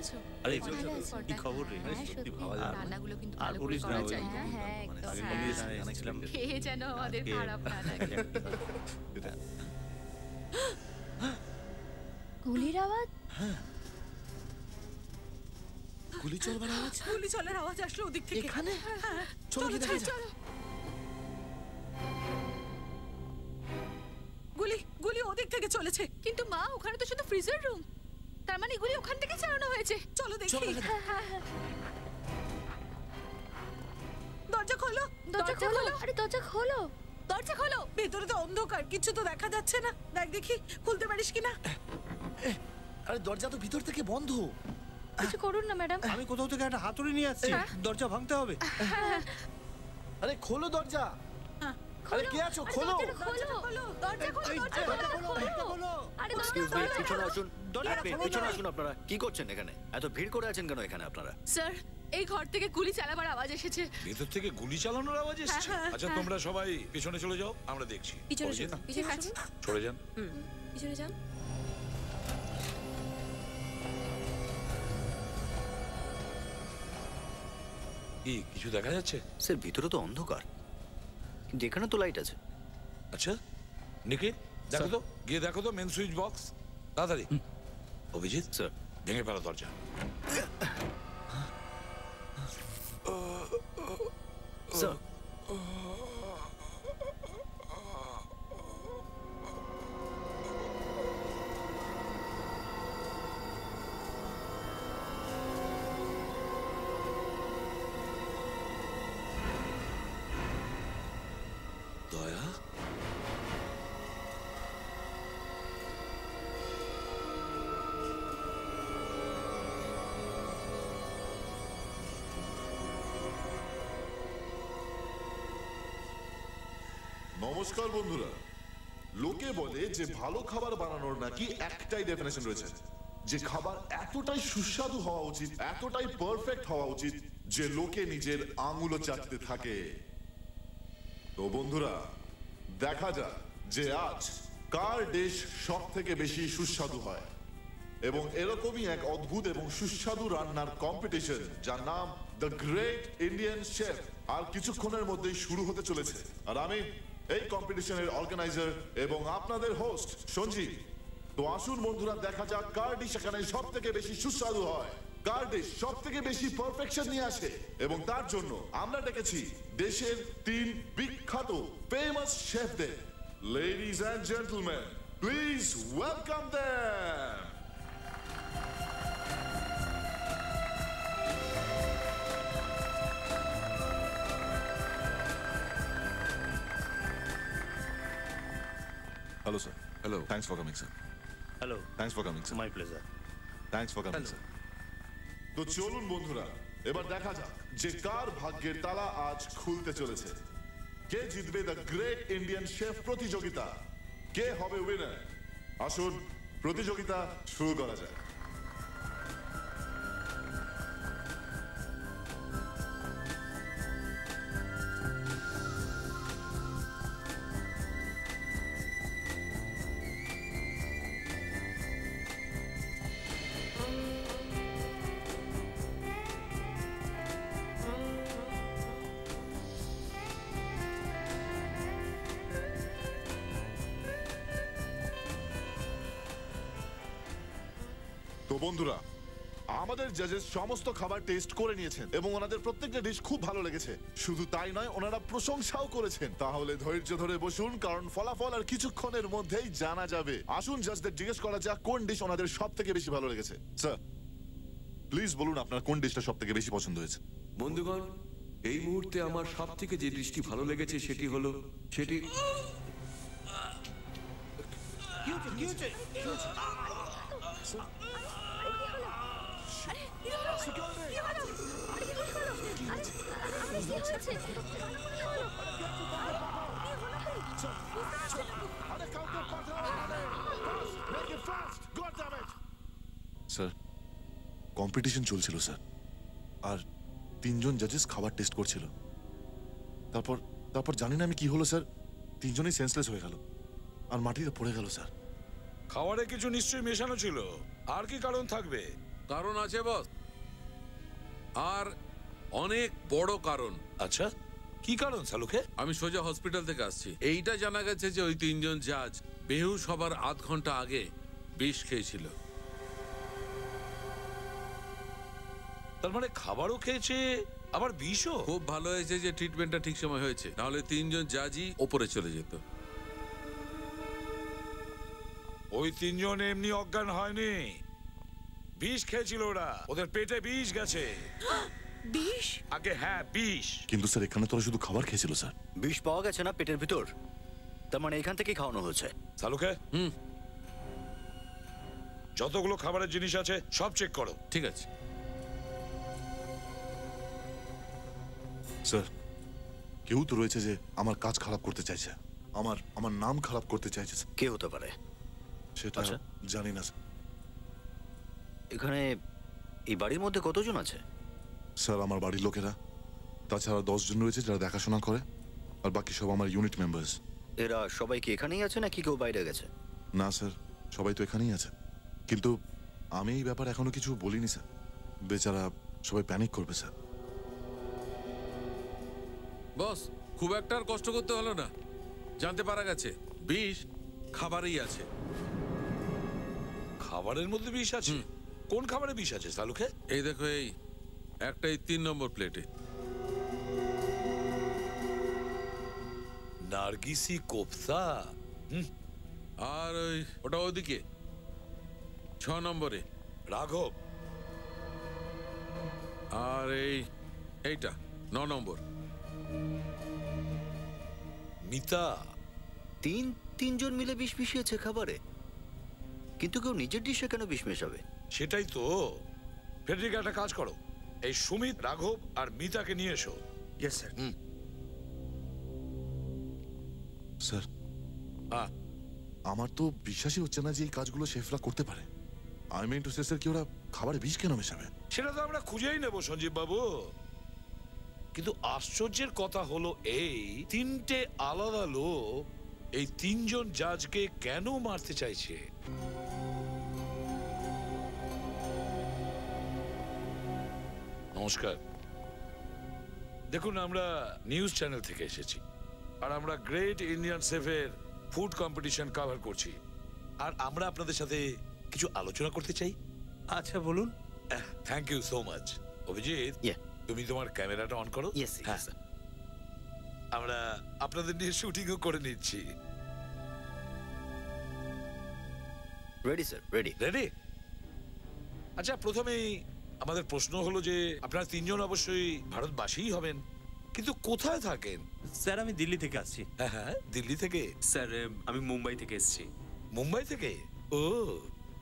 আছো? আরে কি খবর রে? সত্যি ভালো রান্নাগুলো কিন্তু আর ভালো করে বলিস না করা ওই চাই। হ্যাঁ একদম আগে কমিয়ে জানাচ্ছিলাম খেয়ে যেন আমাদের খারাপ না লাগে। গুলির আওয়াজ। গুলি চলবার আওয়াজ, গুলি চলার আওয়াজ আসলো ওদিক থেকে। এখানে চলো কি দেখা যাক। গুলি গুলি ওদিক থেকে চলেছে। কিন্তু মা ওখানে তো শুধু ফ্রিজার রুম, তার মানে গুলি ওখান থেকে চালানো হয়েছে। চলো দেখি। দরজা খোলো, দরজা খোলো, আরে দরজা খোলো, দরজা খোলো। ভেতরে তো অন্ধকার, কিছু তো দেখা যাচ্ছে না। দেখ দেখি খুলতে পারিস কিনা। আরে দরজা তো ভিতর থেকে বন্ধ। কিছু করুন না ম্যাডাম। আমি কোথাও থেকে একটা হাতুড়ি নিয়ে আসছি, দরজা ভাঙতে হবে। আরে খোলো দরজা। আরে কে আছো? খোলো দরজা খোলো। আরে পিছনে আসুন, পিছনে আসুন। আপনারা কি করছেন এখানে? এত ভিড় করে আছেন কেন এখানে আপনারা? স্যার, এই ঘর থেকে গুলি চালাবার আওয়াজ এসেছে। ভেতর থেকে গুলি চালানোর আওয়াজ এসেছে? আচ্ছা তোমরা সবাই পিছনে চলে যাও, আমরা দেখছি। পিছনে চলে যান। চলে চলে যান। পিছনে যান। কি কিছু দেখা যাচ্ছে? স্যার ভিতরে তো অন্ধকার, কিন্তু এখানে তো লাইট আছে। আচ্ছা নিখিল দেখো তো, গিয়ে দেখো তো মেন সুইচ বক্স তাড়াতাড়ি। অভিজিৎ স্যার ভেঙে ফেলো দরজা। স্যার দয়া, নমস্কার বন্ধুরা। লোকে বলে যে ভালো খাবার বানানোর নাকি একটাই ডেফিনেশন রয়েছে, যে খাবার এতটাই সুস্বাদু হওয়া উচিত, এতটাই পারফেক্ট হওয়া উচিত যে লোকে নিজের আঙুলও চাটতে থাকে। তো বন্ধুরা দেখা যাক যে আজ কার ডিশ সব থেকে বেশি সুস্বাদু হয়। এবং এরকমই এক অদ্ভুত এবং সুস্বাদু রান্নার কম্পিটিশন যার নাম দ্য গ্রেট ইন্ডিয়ান শেফ আর কিছুক্ষণের মধ্যেই শুরু হতে চলেছে। আর আমি এই কম্পিটিশনের অর্গানাইজার এবং আপনাদের হোস্ট সঞ্জীব। তো আসুন বন্ধুরা দেখা যাক কার ডিশ এখানে সব থেকে বেশি সুস্বাদু হয়, কার ডিশ সব থেকে বেশি পারফেকশন নিয়ে আসে। এবং তার জন্য আমরা ডেকেছি দেশের 3 বিখ্যাত ফেমাস শেফদের। Ladies and gentleman, please welcome them. Hello, sir. Hello. Thanks for coming, sir. Hello, Thanks for coming, sir. My pleasure. Thanks for coming, sir. তো চলুন বন্ধুরা, এবার দেখা যাক যে কার ভাগ্যের তালা আজ খুলতে চলেছে। কে জিতবে দ্য গ্রেট ইন্ডিয়ান শেফ প্রতিযোগিতা? কে হবে উইনার? আসুন প্রতিযোগিতা শুরু করা যাক। তো বন্ধুরা, আমাদের জাজেস সমস্ত খাবার টেস্ট করে নিয়েছেন এবং ওনাদের প্রত্যেকটা ডিশ খুব ভালো লেগেছে। শুধু তাই নয়, ওনারা প্রশংসাও করেছেন। তাহলে ধৈর্য ধরে বসুন, কারণ ফলাফল আর কিছুক্ষণের মধ্যেই জানা যাবে। আসুন জাজদের জিজ্ঞেস করা যাক কোন ডিশ ওনাদের সব থেকে বেশি ভালো লেগেছে। স্যার প্লিজ বলুন আপনার কোন ডিশটা সব থেকে বেশি পছন্দ হয়েছে। বন্ধুগণ, এই মুহূর্তে আমার সব থেকে যে ডিশটি ভালো লেগেছে সেটি হলো স্যার কম্পিটিশন চলছিল স্যার, আর 3 জন জাজেস খাবার টেস্ট করছিল। তারপর জানি না আমি কি হলো স্যার, 3 জনই সেন্সলেস হয়ে গেল আর মাটিতে পড়ে গেল স্যার। খাবারে কিছু নিশ্চয়ই মেশানো ছিল, আর কি কারণ থাকবে? কারণ আছে বস, আর অনেক বড় কারণ। আচ্ছা, কি কারণ সালুকে? আমি সোজা হসপিটাল থেকে আসছি। এইটা জানা গেছে যে ওই তিনজন জাজ বেহুশ হবার আধ ঘন্টা আগে বিষ খেয়েছিল। তার মানে খাবারও খেয়েছে আবার বিষও? খুব ভালো হয়েছে যে ট্রিটমেন্টটা ঠিক সময় হয়েছে, নাহলে তিনজন জাজই ওপরে চলে যেত। ওই তিনজন এমনি অজ্ঞান হয়নি, বিষ খেয়েছিল ওরা, ওদের পেটে বিষ গেছে। বিষ? আগে হ্যাঁ, বিষ। কিন্তু স্যার এখানে তোরা শুধু খাবার খেয়েছিল স্যার। বিষ পাওয়া গেছে না পেটের ভিতর, তার মানে এখান থেকেই খাওয়ানো হয়েছে। সালুকে, যতগুলো খাবারের জিনিস আছে সব চেক করো। ঠিক আছে স্যার, কেউ তো রয়েছে যে আমার কাজ খারাপ করতে চাইছে, আমার নাম খারাপ করতে চাইছে। কে হতে পারে সেটা জানি না স্যার। এখানে এই বাড়ির মধ্যে কতজন আছে? স্যার আমার বাড়ির লোকেরা, তাছাড়া 10 জন রয়েছে যারা দেখাশোনা করে, আর বাকি সব আমার ইউনিট মেম্বার্স। এরা সবাই কি এখানেই আছে নাকি কেউ বাইরে গেছে? না স্যার, সবাই তো এখানেই আছে, কিন্তু আমি এই ব্যাপারে এখনো কিছু বলিনি স্যার। বেচারা সবাই প্যানিক করবে স্যার। বস, খুব একটা আর কষ্ট করতে হলো না, জানতে পারা গেছে বিষ খাবারেই আছে। খাবারের মধ্যে বিষ আছে? কোন খাবারে বিষ আছে সালুকে? এই দেখো, এই একটাই 3 নম্বর প্লেটে। নার্গিসি কোফতা। আর ওটা ওদিকে 6 নম্বরে রাঘব। আর এইটা 9 নম্বর মিতা। তিনজন মিলে বিষ মিশিয়েছে খাবারে, কিন্তু কেউ নিজের ডিশে কেন বিষ মেশাবে? সেটাই তো। ফেডরিকা, একটা কাজ করো, এই সুমিত, রাঘব আর মিতাকে নিয়ে এসো। Yes sir. স্যার, আমার তো বিশ্বাসই হচ্ছে না যে এই কাজগুলো শেফরা করতে পারে। I mean to say sir, কি ওরা খাবারে বিষ কেন মেশাবে? সেটা তো আমরা খুঁজেই নেব সঞ্জীব বাবু, কিন্তু আশ্চর্যের কথা হলো এই 3টে আলাদা লোক এই 3 জন জাজকে কেন মারতে চাইছে? নমস্কার। দেখুন, আমরা নিউজ চ্যানেল থেকে এসেছি, আর আমরা গ্রেট ইন্ডিয়ান শেফের ফুড কম্পিটিশন কভার করছি, আর আমরা আপনাদের সাথে কিছু আলোচনা করতে চাই। আচ্ছা বলুন। Thank you so much. Abhijit, তুমি তোমার ক্যামেরাটা অন করো। হ্যাঁ, আমরা আপনাদের নিয়ে শুটিংও করে নিচ্ছি। Ready sir, ready. রেডি? আচ্ছা, প্রথমেই আমাদের প্রশ্ন হলো যে আপনারা 3 জন অবশ্যই ভারতবাসীই হবেন, কিন্তু কোথায় থাকেন? স্যার আমি দিল্লি থেকে আসছি। হ্যাঁ, দিল্লি থেকে? স্যার আমি মুম্বাই থেকে এসেছি। মুম্বাই থেকে? ও,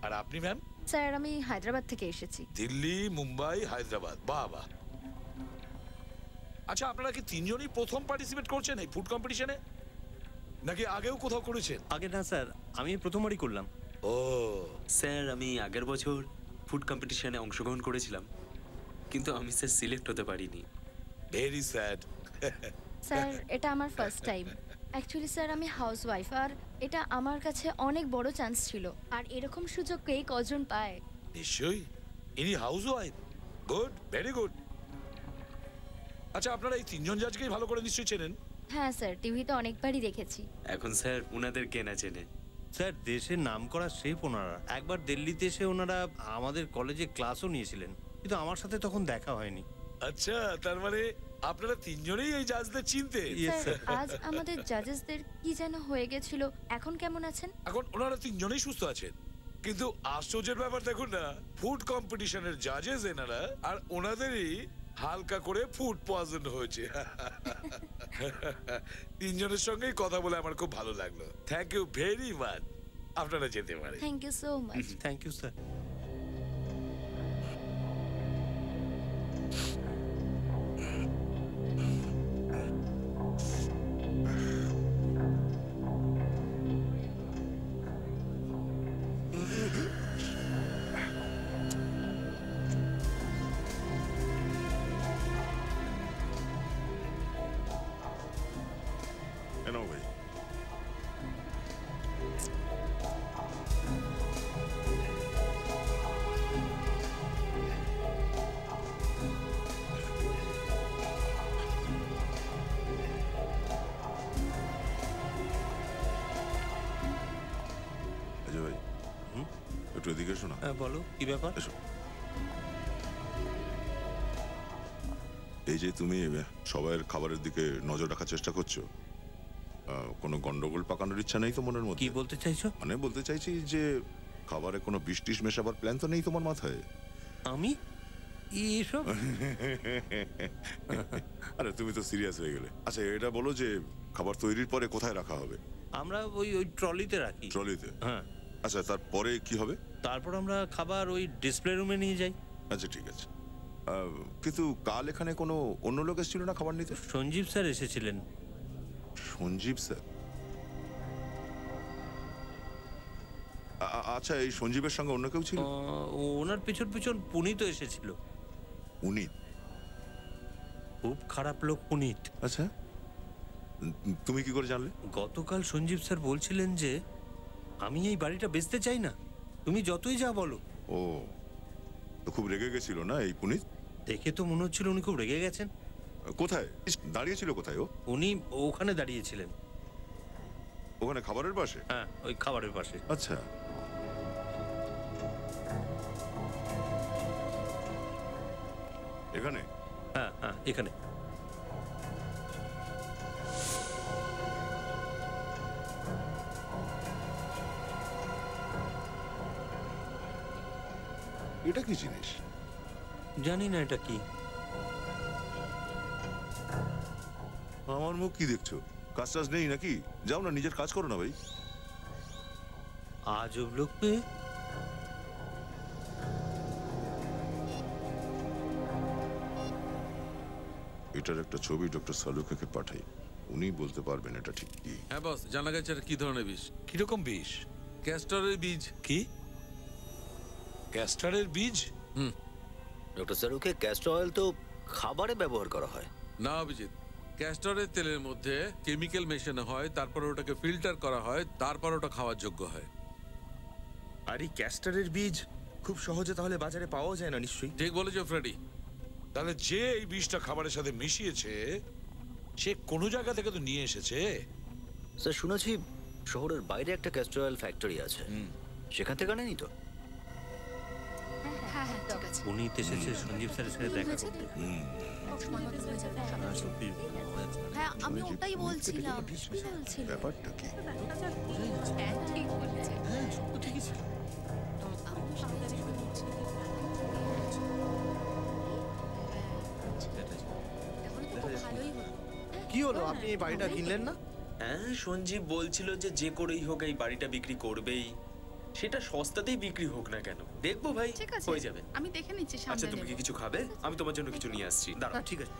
আর আপনি ম্যাম? স্যার আমি হায়দ্রাবাদ থেকে এসেছি। দিল্লি, মুম্বাই, হায়দ্রাবাদ। বাহ বাহ। আচ্ছা, আপনারা কি 3 জনই প্রথম পার্টিসিপেট করছেন এই ফুড কম্পিটিশনে, নাকি আগেও কোথাও করেছেন? আগে না স্যার, আমি প্রথমবারই করলাম। ও স্যার, আমি আগের বছর ফুড কম্পিটিশনে অংশগ্রহণ করেছিলাম, কিন্তু আমি স্যার সিলেক্ট হতে পারিনি। Very sad. স্যার এটা আমার ফার্স্ট টাইম। অ্যাকচুয়ালি স্যার আমি হাউসওয়াইফ, আর এটা আমার কাছে অনেক বড় চান্স ছিল, আর এরকম সুযোগ কে কজন পায়? নিশ্চয়ই, ইনি হাউসওয়াইফ। Good, very good. আচ্ছা, আপনারা এই 3 জন জাজকেই ভালো করে নিশ্চয়ই চেনেন? হ্যাঁ স্যার, টিভিতে অনেকবারই দেখেছি। এখন স্যার উনাদের কে না চেনে? স্যার দেশের নাম করা শেফ ওনারা। একবার দিল্লিতে এসে ওনারা আমাদের কলেজে ক্লাসও নিয়েছিলেন, কিন্তু আমার সাথে তখন দেখা হয়নি। আচ্ছা, তার মানে আপনারা 3 জনেই এই জাজদের চিনতেন? স্যার আজ আমাদের জাজেসদের কি যেন হয়ে গেছিল, এখন কেমন আছেন? এখন ওনারা 3 জনেই সুস্থ আছেন, কিন্তু আশ্চর্যের ব্যাপার দেখুন না, ফুড কম্পিটিশনের জাজেস এনারা, আর ওনাদেরই হালকা করে ফুড পয়জন হয়েছে। 3 জনের সঙ্গেই কথা বলে আমার খুব ভালো লাগলো। Thank you very much. আপনারা যেতে পারেন। Thank you so much. Thank you sir. Anyway. এদিকে এসো না। হ্যাঁ বলো, কি ব্যাপার? এসো। এই যে তুমি সবার খাবারের দিকে নজর রাখার চেষ্টা করছো, কোনো গন্ডগোল পাকানোর ইচ্ছা নেই তো মনের মধ্যে? কি বলতে চাইছো? মানে বলতে চাইছি যে খাবারে কোনো বিষ টিষ মেশাবার প্ল্যান তো নেই তোমার মাথায়? আমি এসব আরে তুমি তো সিরিয়াস হয়ে গেলে। আচ্ছা এটা বলো যে খাবার তৈরির পরে কোথায় রাখা হবে? আমরা ওই ট্রলিতে রাখি। ট্রলিতে? হ্যাঁ। আচ্ছা তারপরে কি হবে? তারপর আমরা খাবার ওই ডিসপ্লে রুমে নিয়ে যাই। আচ্ছা ঠিক আছে। কিন্তু কাল এখানে কোনো অন্য লোক এসেছিল না খাবার নিতে? সঞ্জীব স্যার এসেছিলেন। সঞ্জীব স্যার? আচ্ছা এই সঞ্জীবের সঙ্গে অন্য কেউ ছিল? ওনার পিছন পিছন পুনিত এসেছিল। পুনিত? খুব খারাপ লোক পুনিত। আচ্ছা তুমি কি করে জানলে? গতকাল সঞ্জীব স্যার বলছিলেন যে আমি এই বাড়িটা বেচতে চাই না, তুমি যতই যা বলো। ও তো খুব রেগে গেছিল না এই পুনিত? দেখে তো মনে হচ্ছিল উনি খুব রেগে গেছেন। কোথায় দাঁড়িয়েছিল? কোথায় ও? উনি ওখানে দাঁড়িয়েছিলেন। ওখানে খাবারের পাশে? হ্যাঁ ওই খাবারের পাশে। আচ্ছা এখানে? হ্যাঁ হ্যাঁ এখানে। এটা কি জিনিস? জানি না এটা কি। আমার মুখ কি দেখছো? কাজ টাজ নেই নাকি? যাও না নিজের কাজ করো না ভাই। আজব লোক পেয়ে। এটার একটা ছবি ডক্টর সালুকে পাঠাই, উনি বলতে পারবেন এটা ঠিক কি। হ্যাঁ বস, জানা গেছে এটা কি ধরনের বিষ। কিরকম বিষ? ক্যাস্টরের বীজ। কি ক্যাস্টরের বীজ? ডক্টর সালুকে ক্যাস্টর অয়েল তো খাবারে ব্যবহার করা হয় না অভিজিৎ, ক্যাস্টরের তেলের মধ্যে কেমিক্যাল মেশানো হয়, তারপর ওটাকে ফিল্টার করা হয়, তারপর ওটা খাওয়ার যোগ্য হয়। আর এই ক্যাস্টরের বীজ খুব সহজে তাহলে বাজারে পাওয়া যায় না নিশ্চয়ই? ঠিক বলেছো ফ্রেডি। তাহলে যে এই বীজটা খাবারের সাথে মিশিয়েছে সে কোনো জায়গা থেকে তো নিয়ে এসেছে। স্যার শুনেছি শহরের বাইরে একটা ক্যাস্টর অয়েল ফ্যাক্টরি আছে, সেখান থেকে আনেনি তো? হ্যাঁ হ্যাঁ ঠিক আছে। উনি এসেছে সঞ্জীব স্যারের সাথে দেখা করতে। হ্যাঁ আমি ওটাই বলছিলাম। ব্যাপারটা কি? হ্যাঁ ঠিক বলেছে। হ্যাঁ সব তো ঠিকই ছিল। কি হলো, আপনি এই বাড়িটা কিনলেন না? হ্যাঁ সঞ্জীব বলছিল যে যে করেই হোক এই বাড়িটা বিক্রি করবেই, সেটা সস্তাতেই বিক্রি হোক না কেন। দেখবো ভাই, ঠিক আছে হয়ে যাবে। আমি দেখে নিচ্ছি আচ্ছা সামনে তুমি কি নেব। কিছু খাবে? আমি তোমার জন্য কিছু নিয়ে আসছি, দাঁড়াও। ঠিক আছে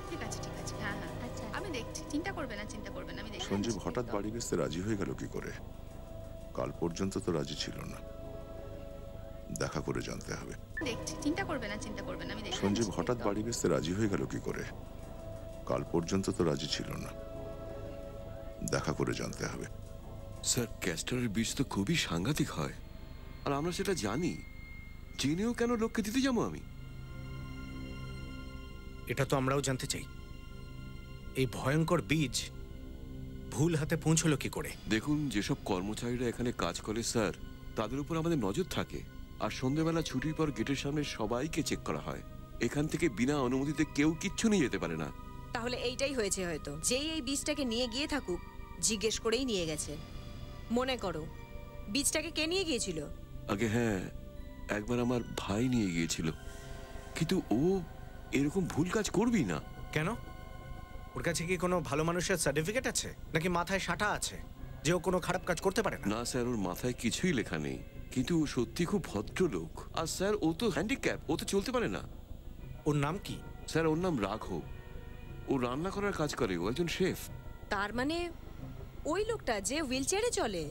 ঠিক আছে ঠিক আছে। হ্যাঁ হ্যাঁ আচ্ছা আমি দেখছি, চিন্তা করবে না চিন্তা করবে না, আমি দেখছি। সঞ্জীব হঠাৎ বাড়ি বেচতে রাজি হয়ে গেল কি করে? কাল পর্যন্ত তো রাজি ছিল না, দেখা করে জানতে হবে। দেখছি, চিন্তা করবে না চিন্তা করবে না, আমি দেখছি। সঞ্জীব হঠাৎ বাড়ি বেচতে রাজি হয়ে গেল কি করে? কাল পর্যন্ত তো রাজি ছিল না, দেখা করে জানতে হবে। স্যার ক্যাস্টরের বীজ তো খুবই সাংঘাতিক হয়, আর আমরা সেটা জানি, জেনেও কেন লোককে দিতে যাবো আমি? এটা তো আমরাও জানতে চাই, এই ভয়ঙ্কর বীজ ভুল হাতে পৌঁছলো কি করে? দেখুন, যেসব কর্মচারীরা এখানে কাজ করে স্যার, তাদের উপর আমাদের নজর থাকে, আর সন্ধ্যেবেলা ছুটির পর গেটের সামনে সবাইকে চেক করা হয়। এখান থেকে বিনা অনুমতিতে কেউ কিচ্ছু নিয়ে যেতে পারে না। তাহলে এইটাই হয়েছে হয়তো, যেই এই বীজটাকে নিয়ে গিয়ে থাকুক জিজ্ঞেস করেই নিয়ে গেছে। মনে করো বীজটাকে কে নিয়ে গিয়েছিল? আগে হ্যাঁ, একবার আমার ভাই নিয়ে গিয়েছিল, কিন্তু ও এরকম ভুল কাজ করবেই না। কেন? ওর কাছে কি কোনো ভালো মানুষের সার্টিফিকেট আছে, নাকি মাথায় সাটা আছে যে ও কোনো খারাপ কাজ করতে পারে না? না স্যার, ওর মাথায় কিছুই লেখা নেই, কিন্তু ও সত্যি খুব ভদ্রলোক। আর স্যার ও তো হ্যান্ডিক্যাপ, ও তো চলতে পারে না। ওর নাম কি? স্যার ওর নাম রাঘব, ও রান্না করার কাজ করে, ও একজন শেফ। তার মানে ওই লোকটা যে হুইল চেয়ারে চলে,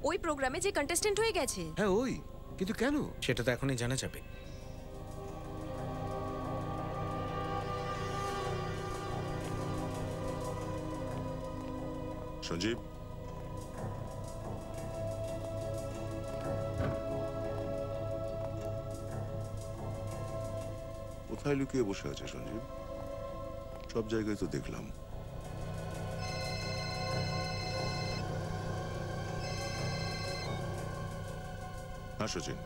ওই প্রোগ্রামে যে কন্টেস্টেন্ট হয়ে গেছে? হ্যাঁ ওই, কিন্তু কেন সেটা তো এখনই জানা যাবে। সঞ্জীব, কোথায় লুকিয়ে বসে আছে সঞ্জীব? সব জায়গায় তো দেখলাম। হ্যাঁ সচিন,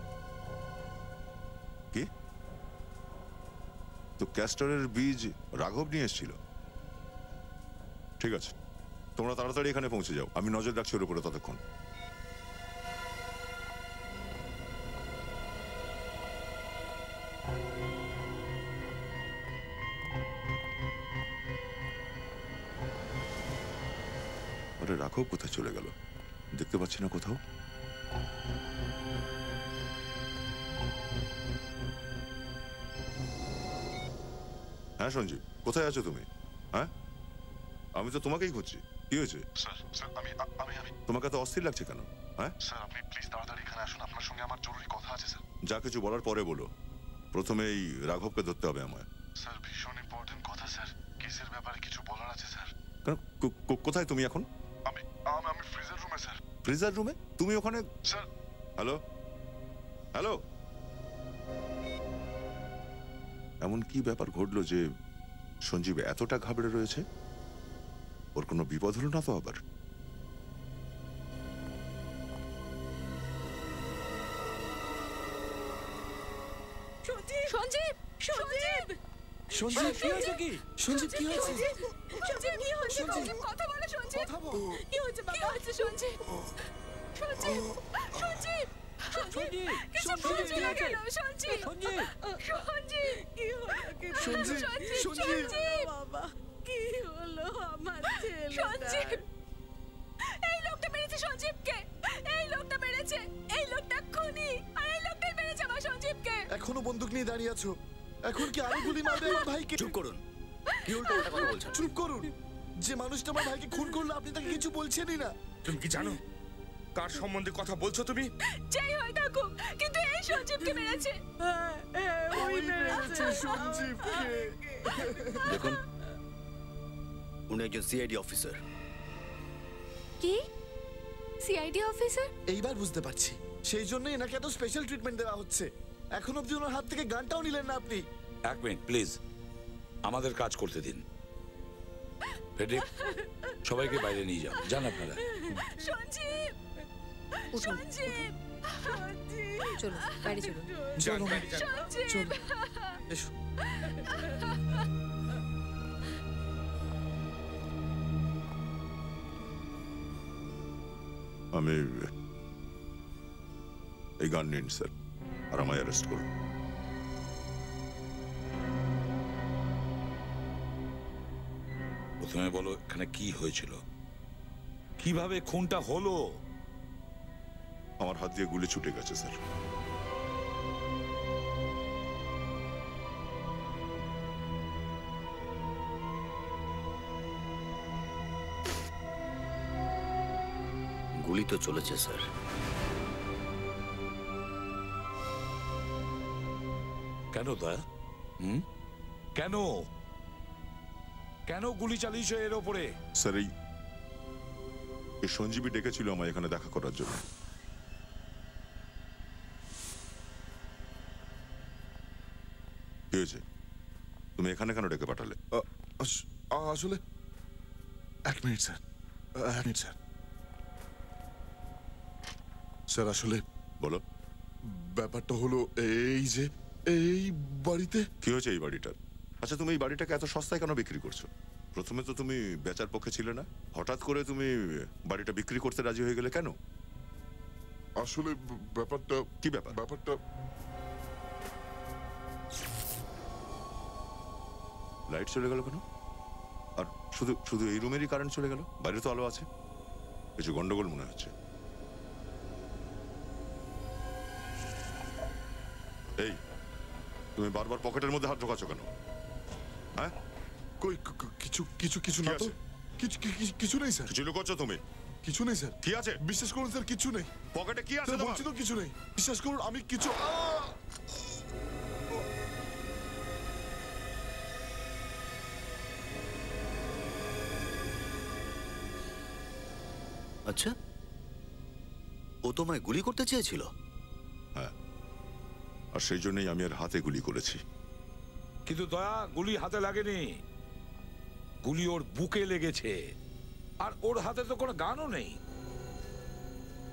কি তো ক্যাস্টরের বীজ রাঘব নিয়ে এসেছিল? ঠিক আছে, তোমরা তাড়াতাড়ি এখানে পৌঁছে যাও, আমি নজর রাখছি ওর উপরে ততক্ষণ। আরে রাঘব কোথায় চলে গেল? দেখতে পাচ্ছি না কোথাও। হ্যাঁ সঞ্জীব, কোথায় আছো তুমি? হ্যাঁ, আমি তো তোমাকেই খুঁজছি। কি হয়েছে? স্যার স্যার আমি তোমাকে তো অস্থির লাগছে কেন? হ্যাঁ স্যার, আপনি প্লিজ তাড়াতাড়ি এখানে আসুন, আপনার সঙ্গে আমার জরুরি কথা আছে স্যার। যা কিছু বলার পরে বলো, প্রথমে এই রাঘবকে ধরতে হবে আমায়। স্যার ভীষণ ইম্পর্টেন্ট কথা স্যার, কেসের ব্যাপারে কিছু বলার আছে স্যার। কোথায় তুমি এখন? আমি ফ্রিজার রুমে স্যার। ফ্রিজার রুমে? তুমি ওখানে? স্যার হ্যালো হ্যালো, এমন কি ব্যাপার ঘটলো যে সঞ্জীব এতটা ঘাবড়ে রয়েছে? ওর কোনো বিপদ হলো না তো আবার? সঞ্জীব সঞ্জীব সঞ্জীব সঞ্জীব কি হয়েছে? কি সঞ্জীব কি হয়েছে? সঞ্জীব কি হয়েছে? সঞ্জীব কথা বলো। সঞ্জীব কথা বল। কি হয়েছে বাবা? কি হয়েছে সঞ্জীব? সঞ্জীব সঞ্জীব সঞ্জীব কিছু বুঝছি না কেন? সঞ্জীব সঞ্জীব সঞ্জীব কি হলো? সঞ্জীব সঞ্জীব বাবা কি হলো আমার ছেলে? সঞ্জীব এই লোকটা মেরেছে সঞ্জীবকে। এই লোকটা মেরেছে। এই লোকটা খুনি। আর এই লোকটাই মেরেছে আমার সঞ্জীবকে। এখনো বন্দুক নিয়ে দাঁড়িয়ে আছো? এখন কি আরো গুলি মারবে আমার ভাইকে? চুপ করুন, কি উল্টো কথা বলছেন? চুপ করুন। যে মানুষটা আমার ভাইকে খুন করলো আপনি তাকে কিছু বলছেনই না। তুমি কি জানো কার সম্বন্ধে কথা বলছো তুমি? যেই হয় থাকুক, কিন্তু এই সঞ্জীবকে মেরেছে। ওই মেরেছে সঞ্জীবকে। দেখুন, উনি একজন সিআইডি অফিসার। কি সিআইডি অফিসার? এইবার বুঝতে পারছি, সেই জন্যই এনাকে এত স্পেশাল ট্রিটমেন্ট দেওয়া হচ্ছে। এখন অব্দি ওনার হাত থেকে গানটাও নিলেন না আপনি। এক মিনিট প্লিজ, আমাদের কাজ করতে দিন। ফেডরিক, সবাইকে বাইরে নিয়ে যান। যান আপনারা। সঞ্জীব সঞ্জীব চলো বাইরে চলো। চলো বাইরে যান। সঞ্জীব এসো। আমি এই গান নিন স্যার, আর আমায় অ্যারেস্ট করুন। প্রথমে বলো এখানে কি হয়েছিল, কিভাবে খুনটা হলো? আমার হাত দিয়ে গুলি ছুটে গেছে স্যার। গুলি তো চলেছে স্যার। কেন দয়া? কেন কেন গুলি চালিয়েছ এর ওপরে? স্যার এই সঞ্জীবী ডেকেছিল আমায় এখানে দেখা করার জন্য। কি হয়েছে? তুমি এখানে কেন ডেকে পাঠালে? আসলে এক মিনিট স্যার, স্যার আসলে বলো। ব্যাপারটা হলো এই যে এই বাড়িতে কি হয়েছে এই বাড়িটার? আচ্ছা, তুমি এই বাড়িটাকে এত সস্তায় কেন বিক্রি করছো? প্রথমে তো তুমি বেচার পক্ষে ছিলে না, হঠাৎ করে তুমি বাড়িটা বিক্রি করতে রাজি হয়ে গেলে কেন? আসলে ব্যাপারটা কি ব্যাপার? ব্যাপারটা লাইট চলে গেল কেন? আর শুধু শুধু এই রুমেরই কারেন্ট চলে গেল? বাইরে তো আলো আছে। কিছু গন্ডগোল মনে হচ্ছে। এই, তুমি বারবার পকেটের মধ্যে হাত ঢোকাচ্ছ কেন? হ্যাঁ, কই কিছু কিছু কিছু না তো। কিছু নেই স্যার। কিছু লুকোচ্ছ তুমি? কিছু নেই স্যার। কি আছে? বিশ্বাস করুন স্যার, কিছু নেই। পকেটে কি আছে? বলছি তো কিছু নেই, বিশ্বাস করুন আমি কিছু। আচ্ছা, ও তোমায় গুলি করতে চেয়েছিল? হ্যাঁ, আর সেই জন্যই আমি আর হাতে গুলি করেছি। কিন্তু দয়া, গুলি হাতে লাগেনি, গুলি ওর বুকে লেগেছে। আর ওর হাতে তো কোনো গানও নেই।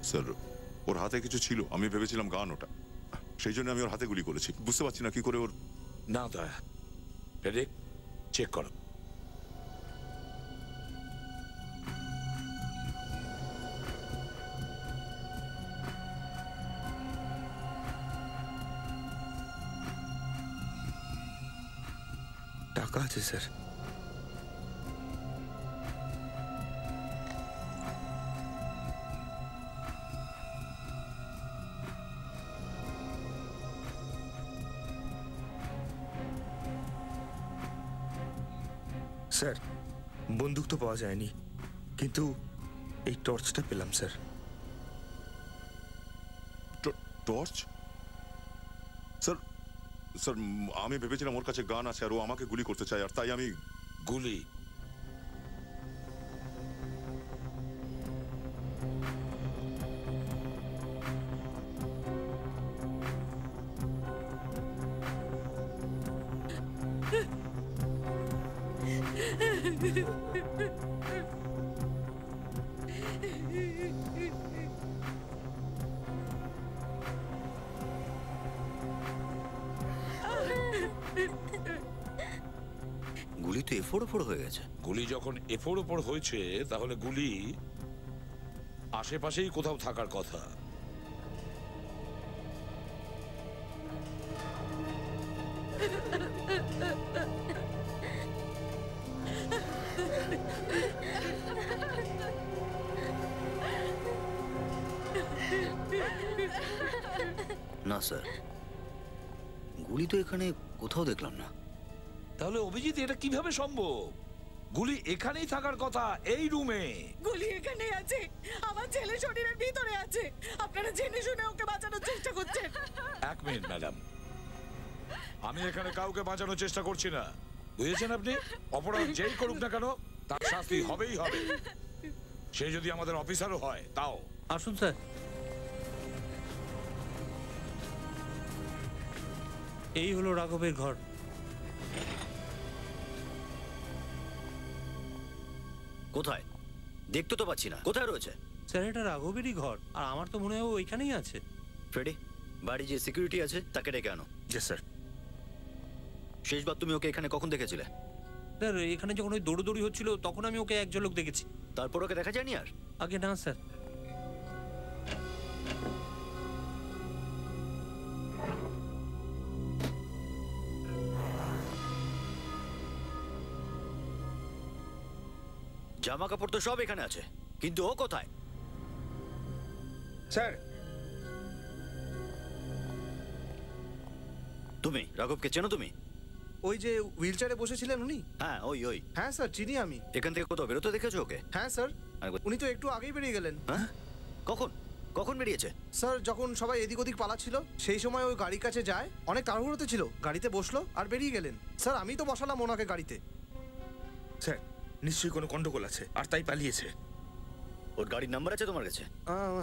স্যার, ওর হাতে কিছু ছিল, আমি ভেবেছিলাম গান ওটা, সেই জন্য আমি ওর হাতে গুলি করেছি। বুঝতে পারছি না কি করে ওর। না দয়া, ফেডরিক চেক করো। টাকা আছে স্যার। স্যার বন্দুক তো পাওয়া যায়নি, কিন্তু এই টর্চটা পেলাম স্যার। টর্চ? স্যার স্যার আমি ভেবেছিলাম ওর কাছে গান আছে আর ও আমাকে গুলি করতে চায়, আর তাই আমি গুলি। গুলি তো এফোড় ওপর হয়ে গেছে। গুলি যখন এফোড় ওপর হয়েছে তাহলে গুলি আশেপাশেই কোথাও থাকার কথা। না স্যার, গুলি তো এখানে কোথাও দেখলাম না। তাহলে অভিজিৎ এটা কিভাবে সম্ভব? গুলি এখানেই থাকার কথা, এই রুমে। গুলি এখানে আছে, আমার ছেলে শরীরের ভিতরে আছে। আপনারা জেনে শুনে ওকে বাঁচানোর চেষ্টা করছেন। এক মিনিট ম্যাডাম, আমি এখানে কাউকে বাঁচানোর চেষ্টা করছি না, বুঝেছেন আপনি? অপরাধ যেই করুক না কেন তার শাস্তি হবেই হবে, সে যদি আমাদের অফিসারও হয় তাও। আসুন স্যার। এই হলো রাঘবের ঘর। কোথায়? দেখতে তো পাচ্ছি না, কোথায় রয়েছে? স্যার এটা রাঘবেরই ঘর, আর আমার তো মনে হয় ও ওইখানেই আছে। ফ্রেডি, বাড়ি যে সিকিউরিটি আছে তাকে ডেকে আনো। জি স্যার। শেষবার তুমি ওকে এখানে কখন দেখেছিলে? স্যার এখানে যখন ওই দৌড়দৌড়ি হচ্ছিল তখন আমি ওকে এক ঝলক দেখেছি। তারপর ওকে দেখা যায়নি আর? আগে না স্যার। জামা কাপড় তো সব এখানে আছে, কিন্তু ও কোথায়? স্যার তুমি রাঘবকে চেনো? তুমি ওই যে হুইল চেয়ারে বসেছিলেন উনি? হ্যাঁ ওই ওই। হ্যাঁ স্যার চিনি আমি। এখান থেকে কোথাও বেরোতে দেখেছো ওকে? হ্যাঁ স্যার, উনি তো একটু আগেই বেরিয়ে গেলেন। হ্যাঁ কখন? কখন বেরিয়েছে? স্যার যখন সবাই এদিক ওদিক পালাচ্ছিল সেই সময় ওই গাড়ির কাছে যায়, অনেক তাড়াহুড়োতে ছিল, গাড়িতে বসলো আর বেরিয়ে গেলেন। স্যার আমি তো বসালাম ওনাকে গাড়িতে। স্যার নিশ্চয়ই কোনো গন্ডগোল আছে আর তাই পালিয়েছে। ওর গাড়ির নাম্বার আছে তোমার কাছে?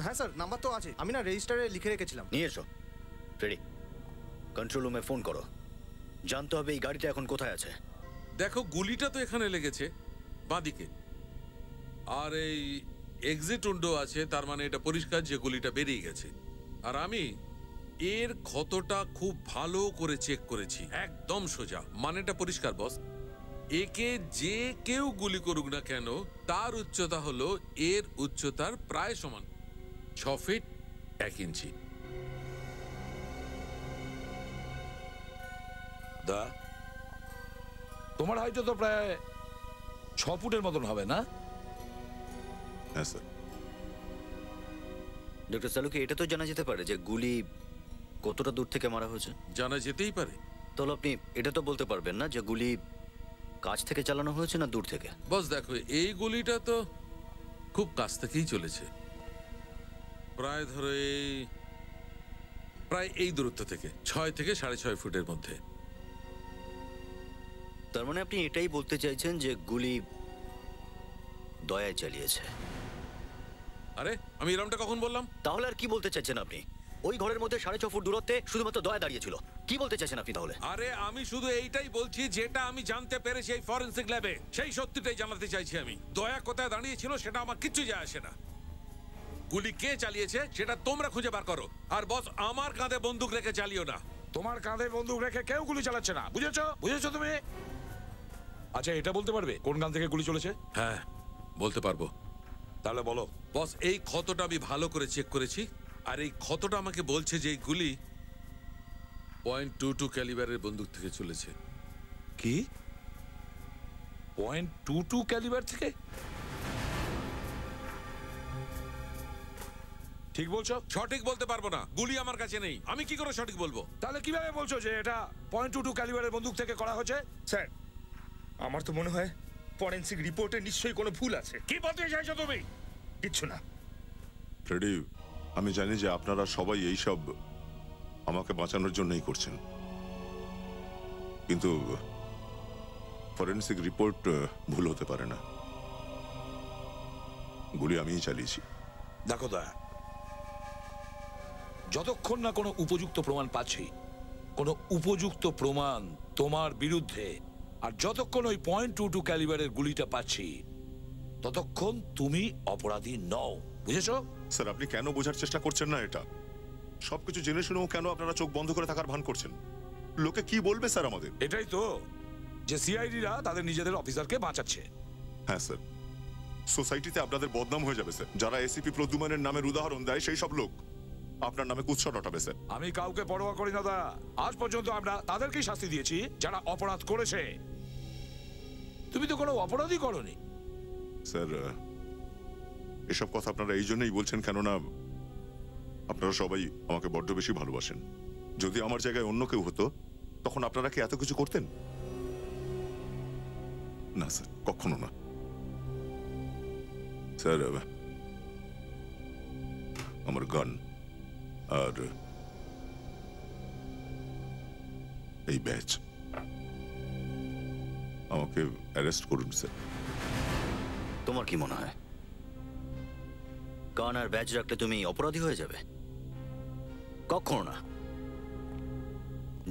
হ্যাঁ স্যার নাম্বার তো আছে, আমি না রেজিস্টারে লিখে রেখেছিলাম। নিয়ে এসো। ফ্রেডি, কন্ট্রোল রুমে ফোন করো, জানতে হবে এই গাড়িটা এখন কোথায় আছে। দেখো গুলিটা তো এখানে লেগেছে বাঁদিকে, আর এই এক্সিট উইন্ডো আছে, তার মানে এটা পরিষ্কার যে গুলিটা বেরিয়ে গেছে। আর আমি এর ক্ষতটা খুব ভালো করে চেক করেছি, একদম সোজা, মানেটা পরিষ্কার বস। একে যে কেউ গুলি করুক না কেন তার উচ্চতা হলো এর উচ্চতার প্রায় সমান, 6 ফিট 1 ইঞ্চি। দা, তোমার হয়তো তো প্রায় 6 ফুটের মতন হবে না? হ্যাঁ স্যার। ডক্টর সালুকে এটা তো জানা যেতে পারে যে গুলি কতটা দূর থেকে মারা হয়েছে? জানা যেতেই পারে। তাহলে আপনি এটা তো বলতে পারবেন না যে গুলি কাছ থেকে চালানো হয়েছে না দূর থেকে? বস দেখো এই গুলিটা তো খুব কাছ থেকেই চলেছে, প্রায় ধরো প্রায় এই দূরত্ব থেকে 6 থেকে 6.5 ফুটের মধ্যে। তার মানে আপনি এটাই বলতে চাইছেন যে গুলি দয়া চালিয়েছে? আরে আমি এরকমটা কখন বললাম? তাহলে আর কি বলতে চাইছেন আপনি? ওই ঘরের মধ্যে 6.5 ফুট দূরত্বে শুধুমাত্র দয়া দাঁড়িয়েছিল, কি বলতে চাইছেন আপনি তাহলে? আরে আমি শুধু এইটাই বলছি যেটা আমি জানতে পেরেছি এই ফরেনসিক ল্যাবে, সেই সত্যিটাই জানাতে চাইছি আমি। দয়া কোথায় দাঁড়িয়েছিল সেটা আমার কিচ্ছু যায় আসে না। গুলি কে চালিয়েছে সেটা তোমরা খুঁজে বার করো। আর বস, আমার কাঁধে বন্দুক রেখে চালিও না। তোমার কাঁধে বন্দুক রেখে কেউ গুলি চালাচ্ছে না, বুঝেছো? বুঝেছো তুমি? আচ্ছা, এটা বলতে পারবে কোন গান থেকে গুলি চলেছে? হ্যাঁ, বলতে পারবো। তাহলে বলো। বস, এই ক্ষতটা আমি ভালো করে চেক করেছি, আর এই ক্ষতটা আমাকে বলছে যে এই গুলি .22 ক্যালিবারের বন্দুক থেকে চলেছে। কি? .22 ক্যালিবার থেকে? ঠিক বলছো? সঠিক বলতে পারবো না, গুলি আমার কাছে নেই, আমি কি করে সঠিক বলবো? তাহলে কিভাবে বলছো যে এটা .22 ক্যালিবারের বন্দুক থেকে করা হয়েছে? স্যার, আমার তো মনে হয় ফরেনসিক রিপোর্টে নিশ্চয়ই কোনো ভুল আছে। কি বলতে চাইছো তুমি? কিচ্ছু না। ফ্রেডি, আমি জানি যে আপনারা সবাই এই সব আমাকে বাঁচানোর জন্যই করছেন, কিন্তু ফরেনসিক রিপোর্ট ভুল হতে পারে না। গুলি আমিই চালিয়েছি। দেখো দা, যতক্ষণ না কোনো উপযুক্ত প্রমাণ পাচ্ছি, কোনো উপযুক্ত প্রমাণ তোমার বিরুদ্ধে, আর যতক্ষণ ওই .22 ক্যালিবারের গুলিটা পাচ্ছি, ততক্ষণ তুমি অপরাধী নও, বুঝেছো? স্যার, আপনি কেন বোঝার চেষ্টা করছেন না এটা? সবকিছু জেনে শুনেও কেন আপনারা চোখ বন্ধ করে থাকার ভান করছেন? লোকে কি বলবে স্যার আমাদের? এটাই তো, যে সিআইডিরা তাদের নিজেদের অফিসারকে বাঁচাচ্ছে। হ্যাঁ স্যার, সোসাইটিতে আপনাদের বদনাম হয়ে যাবে স্যার। যারা এসিপি প্রদ্যুম্নের নামের উদাহরণ দেয় সেই সব লোক আপনার নামে কুৎসা রটাবে স্যার। আমি কাউকে পরোয়া করি না দা। আজ পর্যন্ত আমরা তাদেরকেই শাস্তি দিয়েছি যারা অপরাধ করেছে। তুমি তো কোনো অপরাধই করনি। স্যার, এসব কথা আপনারা এই জন্যই বলছেন কেননা আপনারা সবাই আমাকে বড্ড বেশি ভালোবাসেন। যদি আমার জায়গায় অন্য কেউ হতো তখন আপনারা কি এত কিছু করতেন? না স্যার, কখনো না। স্যার, আমার গান আর এই ব্যাচ, আমাকে অ্যারেস্ট করুন স্যার। তোমার কি মনে হয় গান আর ব্যাজ রাখলে তুমি অপরাধী হয়ে যাবে? কখনো না।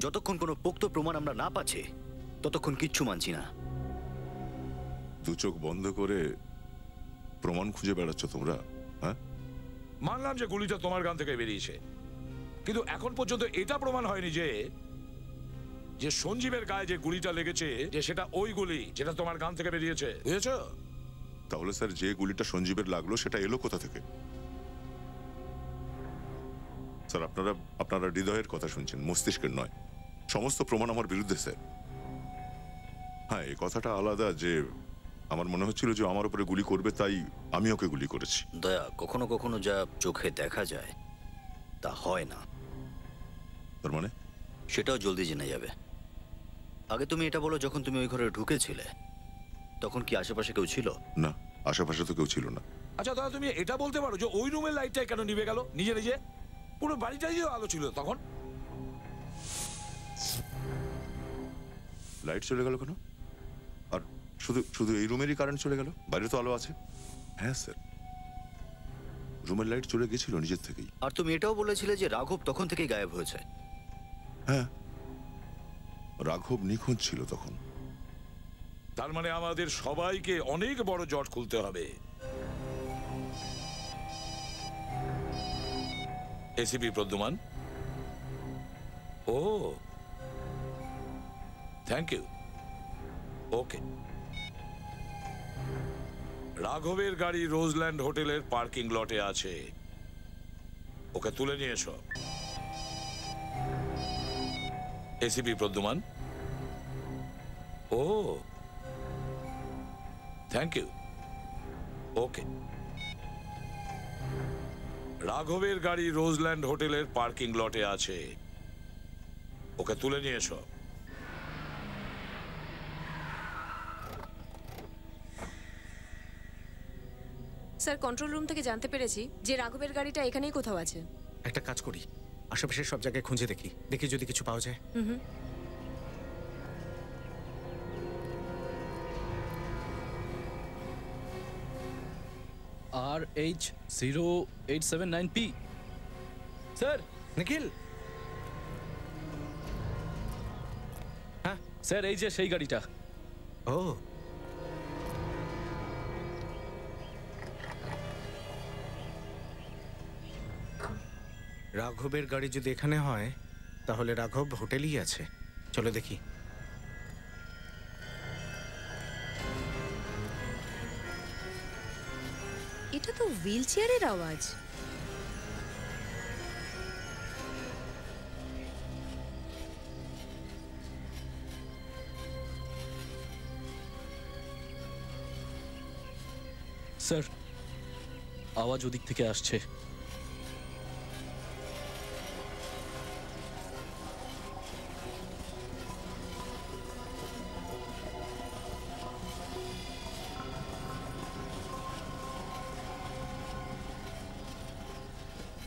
যতক্ষণ কোনো পোক্ত প্রমাণ আমরা না পাচ্ছি ততক্ষণ কিচ্ছু মানছি না। দু চোখ বন্ধ করে প্রমাণ খুঁজে বেড়াচ্ছ তোমরা? হ্যাঁ, মানলাম যে গুলিটা তোমার গান থেকে বেরিয়েছে, কিন্তু এখন পর্যন্ত এটা প্রমাণ হয়নি যে যে সঞ্জীবের গায়ে যে গুলিটা লেগেছে যে সেটা ওই গুলি যেটা তোমার গান থেকে বেরিয়েছে, বুঝেছো? তাহলে স্যার, যে গুলিটা সঞ্জীবের লাগলো সেটা এলো কোথা থেকে? স্যার, আপনারা হৃদয়ের কথা শুনছেন, মস্তিষ্কের নয়। সমস্ত প্রমাণ আমার বিরুদ্ধে স্যার। হ্যাঁ, এই কথাটা আলাদা যে আমার মনে হচ্ছিল যে আমার উপরে গুলি করবে, তাই আমি ওকে গুলি করেছি। দয়া, কখনো কখনো যা চোখে দেখা যায় তা হয় না। তার মানে? সেটাও জলদি জেনে যাবে। আগে তুমি এটা বলো, যখন তুমি ওই ঘরে ঢুকেছিলে তখন কি আশেপাশে কেউ ছিল? না, আশেপাশে তো কেউ ছিল না। আচ্ছা দাদা, তুমি এটা বলতে পারো যে ওই রুমের লাইটটাই কেন নিভে গেল নিজে নিজে? পুরো বাড়িটাই আলো ছিল তখন। লাইট চলে গেল কেন? আর শুধু শুধু এই রুমেরই কারেন্ট চলে গেল? বাইরে তো আলো আছে। হ্যাঁ স্যার, রুমের লাইট চলে গেছিল নিজের থেকেই। আর তুমি এটাও বলেছিলে যে রাঘব তখন থেকেই গায়েব হয়েছে। হ্যাঁ, রাঘব নিখোঁজ ছিল তখন। তার মানে আমাদের সবাইকে অনেক বড় জট খুলতে হবে। এসিপি প্রদ্যুমান। ও, থ্যাংক ইউ। ওকে, রাঘবের গাড়ি রোজল্যান্ড হোটেলের পার্কিং লটে আছে, ওকে তুলে নিয়ে এসো। এসিপি প্রদ্যুমান। ও, থ্যাংক ইউ। ওকে, রাঘবের গাড়ি রোজল্যান্ড হোটেলের পার্কিং লটে আছে, ওকে তুলে নিয়ে এসো। স্যার, কন্ট্রোল রুম থেকে জানতে পেরেছি যে রাঘবের গাড়িটা এখানেই কোথাও আছে। একটা কাজ করি, আশেপাশের সব জায়গায় খুঁজে দেখি যদি কিছু পাওয়া যায়। হুম। RH0879P। স্যার, নিখিল। হ্যাঁ স্যার, এই যে সেই গাড়িটা। ও, রাঘবের গাড়ি যদি এখানে হয় তাহলে রাঘব হোটেলেই আছে। চলো দেখি। এটা তো হুইল চেয়ারের আওয়াজ। স্যার, আওয়াজ ওদিক থেকে আসছে।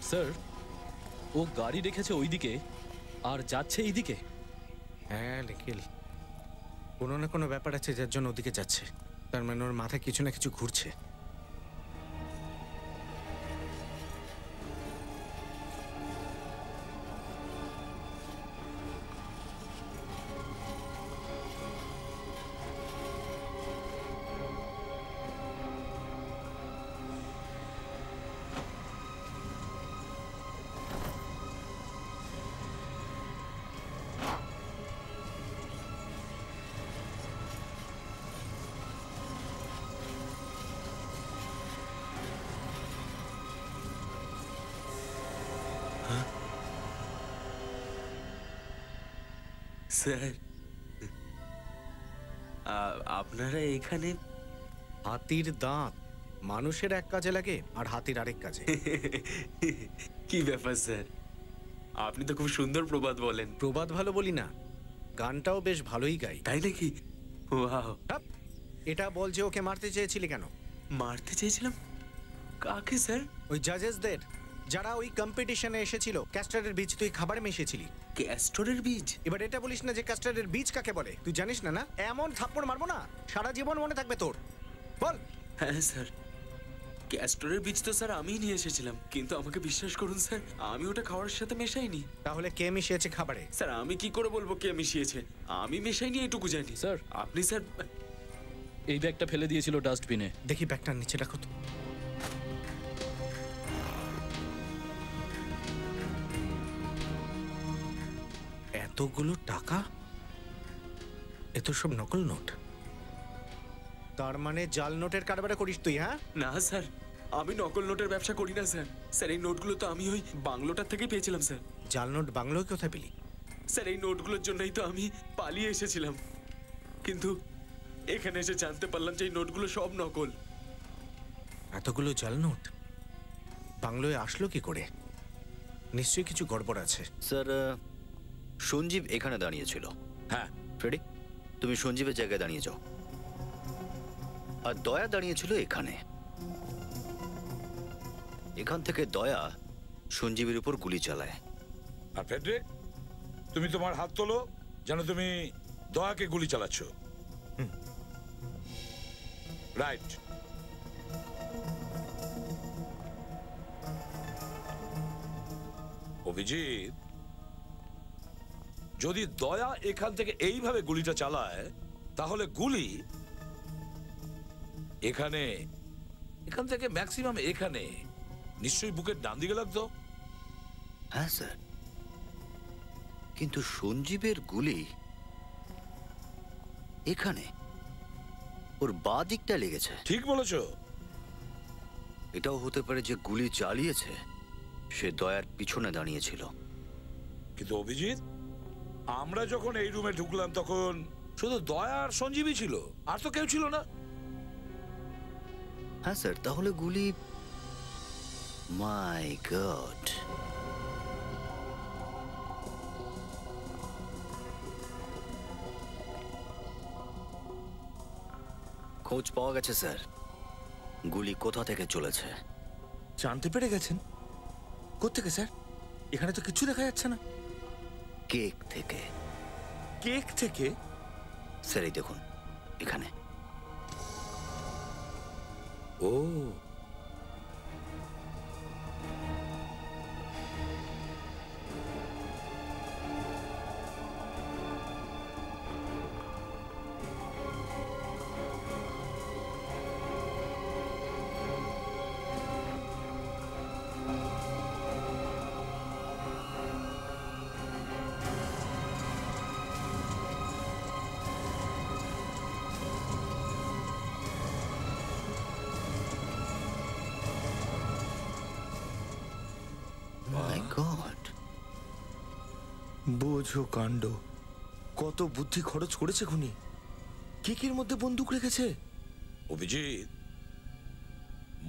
স্যার, ও গাড়ি রেখেছে ওইদিকে আর যাচ্ছে এইদিকে। হ্যাঁ নিখিল, কোনো না কোনো ব্যাপার আছে যার জন্য ওদিকে যাচ্ছে। তার মানে ওর মাথায় কিছু না কিছু ঘুরছে। স্যার, আপনারা এখানে? হাতির দাঁত মানুষের এক কাজে লাগে আর হাতির আরেক কাজে। কি ব্যাপার স্যার, আপনি তো খুব সুন্দর প্রবাদ বলেন। প্রবাদ ভালো বলি না, গানটাও বেশ ভালোই গাই। তাই নাকি? ওয়াও। এটা বল যে ওকে মারতে চেয়েছিলি কেন? মারতে চেয়েছিলাম? কাকে স্যার? ওই জাজেসদের, যারা ওই কম্পিটিশনে এসেছিল। ক্যাস্টারের বীজ তুই খাবারে মিশিয়েছিলি। ক্যাস্টরের বীজ? এবার এটা বলিস না যে ক্যাস্টারের বীজ কাকে বলে। তুই জানিস না? না এমন থাপ্পড় মারবো না সারা জীবন মনে থাকবে তোর। বল। হ্যাঁ স্যার, ক্যাস্টরের বীজ তো স্যার আমিই নিয়ে এসেছিলাম, কিন্তু আমাকে বিশ্বাস করুন স্যার, আমি ওটা খাওয়ার সাথে মেশাইনি। তাহলে কে মিশিয়েছে খাবারে? স্যার আমি কি করে বলবো কে মিশিয়েছে? আমি মেশাইনি, এইটুকু জানি। স্যার, আপনি স্যার এই ব্যাগটা ফেলে দিয়েছিল ডাস্টবিনে। দেখি ব্যাগটার নিচে রাখো তো। এতগুলো টাকা, এ তো সব নকল নোট। তার মানে জাল নোটের কারবারে করিস তুই? হ্যাঁ না স্যার, আমি নকল নোটের ব্যবসা করি না স্যার। স্যার এই নোটগুলো তো আমি ওই বাংলোটার থেকেই পেয়েছিলাম স্যার। জাল নোট বাংলোয় কোথায় পেলি? স্যার এই নোটগুলোর জন্যই তো আমি পালিয়ে এসেছিলাম, কিন্তু এখানে এসে জানতে পারলাম যে এই নোটগুলো সব নকল। এতগুলো জাল নোট বাংলোয় আসলো কি করে? নিশ্চয়ই কিছু গড়বড় আছে। স্যার, সঞ্জীব এখানে দাঁড়িয়েছিল। হ্যাঁ। ফ্রেডি, তুমি সঞ্জীবের জায়গায় দাঁড়িয়ে যাও। আর দয়া দাঁড়িয়েছিল এখানে। এখান থেকে দয়া সঞ্জীবের উপর গুলি চালায়। আর ফেডরিক, তুমি তোমার হাত তোলো যেন তুমি দয়াকে গুলি চালাচ্ছ। রাইট। অভিজিৎ, যদি দয়া এখান থেকে এইভাবে গুলিটা চালায় তাহলে গুলি এখান থেকে ম্যাক্সিমাম এখানে নিশ্চয়ই বুকের ডান দিকে লাগতো। হ্যাঁ স্যার, কিন্তু সঞ্জীবের গুলি এখানে ওর বাঁ দিকটা লেগেছে। ঠিক বলেছ। এটাও হতে পারে যে গুলি চালিয়েছে সে দয়ার পিছনে দাঁড়িয়েছিল। কিন্তু অভিজিৎ, আমরা যখন এই রুমে ঢুকলাম তখন শুধু দয়া আর সঞ্জীবী ছিল, আর তো কেউ ছিল না। হ্যাঁ স্যার, তাহলে গুলি, মাই গড। খোঁজ পাওয়া গেছে স্যার, গুলি কোথা থেকে চলেছে। জানতে পেরে গেছেন? কোত্থেকে স্যার? এখানে তো কিছু দেখা যাচ্ছে না। কেক থেকে। কেক থেকে? স্যার এই দেখুন এখানে। ও, বোঝো কাণ্ড, কত বুদ্ধি খরচ করেছে খুনি। কেকের মধ্যে বন্দুক রেখেছে। অভিজিৎ,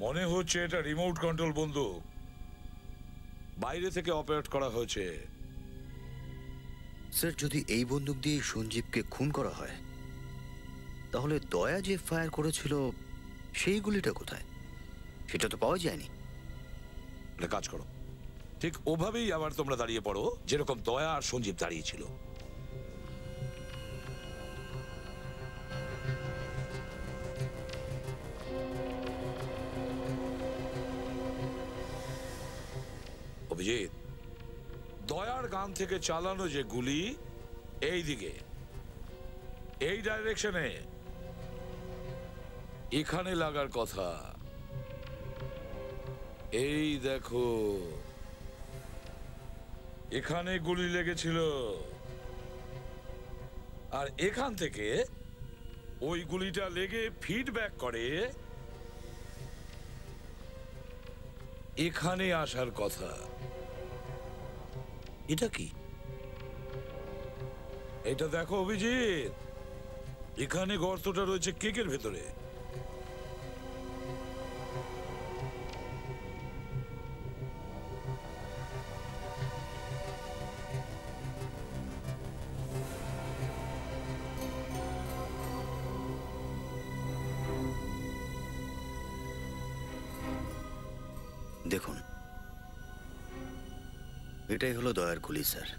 মনে হচ্ছে এটা রিমোট কন্ট্রোল বন্দুক, বাইরে থেকে অপারেট করা হয়েছে। স্যার, যদি এই বন্দুক দিয়ে সঞ্জীবকে খুন করা হয়, তাহলে দয়া যে ফায়ার করেছিল সেই গুলিটা কোথায়? সেটা তো পাওয়া যায়নি। একটা কাজ করো, ঠিক ওভাবেই আবার তোমরা দাঁড়িয়ে পড়ো যেরকম দয়া আর সঞ্জীব দাঁড়িয়েছিল। অভিজিৎ, দয়ার গান থেকে চালানো যে গুলি এই দিকে, এই ডাইরেকশনে এখানে লাগার কথা। এই দেখো, এখানে গুলি লেগেছিল, আর এখান থেকে ওই গুলিটা লেগে ফিডব্যাক করে এখানে আসার কথা। এটা কি? এটা দেখো অভিজিৎ, এখানে গর্তটা রয়েছে কেকের ভেতরে। দেখুন, এটাই হলো দয়ার গুলি স্যার।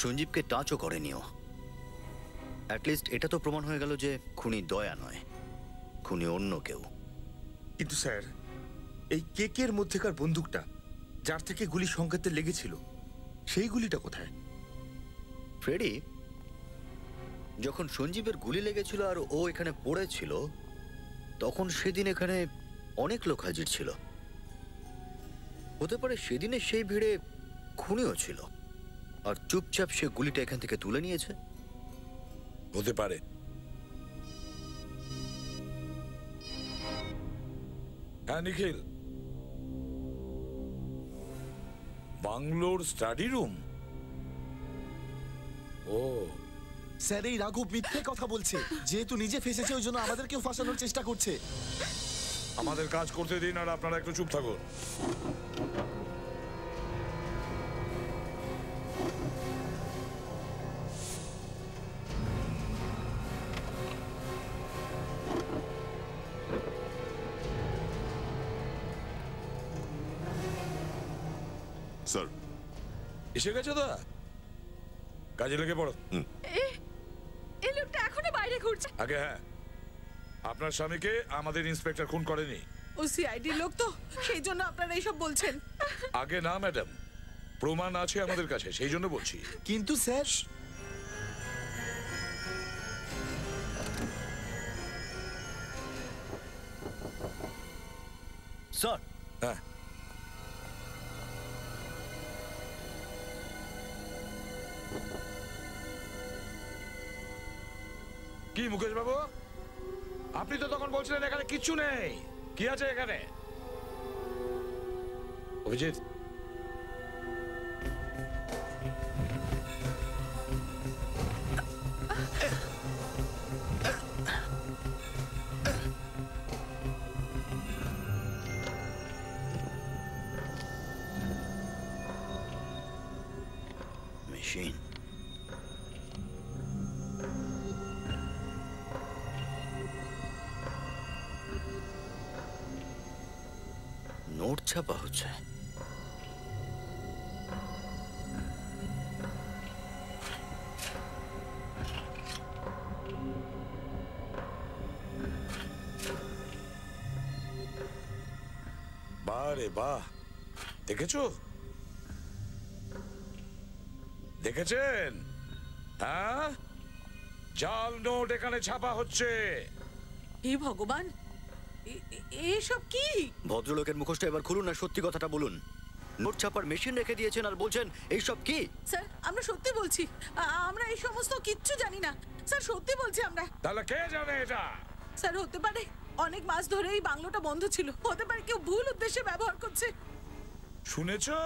সঞ্জীবকে টাচও করেনিও। অ্যাটলিস্ট এটা তো প্রমাণ হয়ে গেল যে খুনি দয়া নয়, খুনি অন্য কেউ। কিন্তু স্যার, এই কেকের মধ্যেকার বন্দুকটা যার থেকে গুলি সংকেতে লেগেছিল, সেই গুলিটা কোথায়? ফ্রেডি, যখন সঞ্জীবের গুলি লেগেছিল আর ও এখানে পড়েছিল, তখন সেদিন এখানে অনেক লোক হাজির ছিল। হতে পারে সেদিনে সেই ভিড়ে খুনিও ছিল, আর চুপচাপ সে গুলিটা এখান থেকে তুলে নিয়েছে। হতে পারে। হ্যাঁ নিখিল, বাংলোর স্টাডি রুম। ও স্যার, এই রাঘব মিথ্যে কথা বলছে। যেহেতু নিজে ফেসেছে, ওই জন্য আমাদেরকেও ফাঁসানোর চেষ্টা করছে। আমাদের কাজ করতে দিন, আর আপনারা একটু চুপ থাকুন। স্যার, এসে গেছে দা, কাজে লেগে পড়ো। এই লোকটা এখনো বাইরে ঘুরছে। আগে হ্যাঁ, আপনার স্বামীকে আমাদের ইন্সপেক্টর খুন করেনি। ও সিআইডি লোক তো, সেই জন্য আপনারা এইসব বলছেন। আগে না ম্যাডাম, প্রমাণ আছে আমাদের কাছে, সেই জন্য বলছি। কিন্তু স্যার, স্যার। হ্যাঁ, কি মুকেশ বাবু, আপনি তো তখন বলছিলেন এখানে কিচ্ছু নেই। কি আছে এখানে? অভিজিৎ, মেশিন। নোট ছাপা হচ্ছে। বাহ রে বাহ, দেখেছো? দেখেছেন? হ্যাঁ, জাল নোট এখানে ছাপা হচ্ছে। হে ভগবান, এসব কি? ভদ্রলোকের মুখোশটা এবার খুলুন, না সত্যি কথাটা বলুন। নোট ছাপার মেশিন রেখে দিয়েছেন আর বলছেন এইসব কি? স্যার, আমরা সত্যি বলছি, আমরা এই সমস্ত কিচ্ছু জানি না। স্যার, সত্যি বলছি আমরা। তাহলে কে জানে এটা? স্যার, হতে পারে অনেক মাস ধরে এই বাংলোটা বন্ধ ছিল, হতে পারে কেউ ভুল উদ্দেশ্যে ব্যবহার করছে। শুনেছো?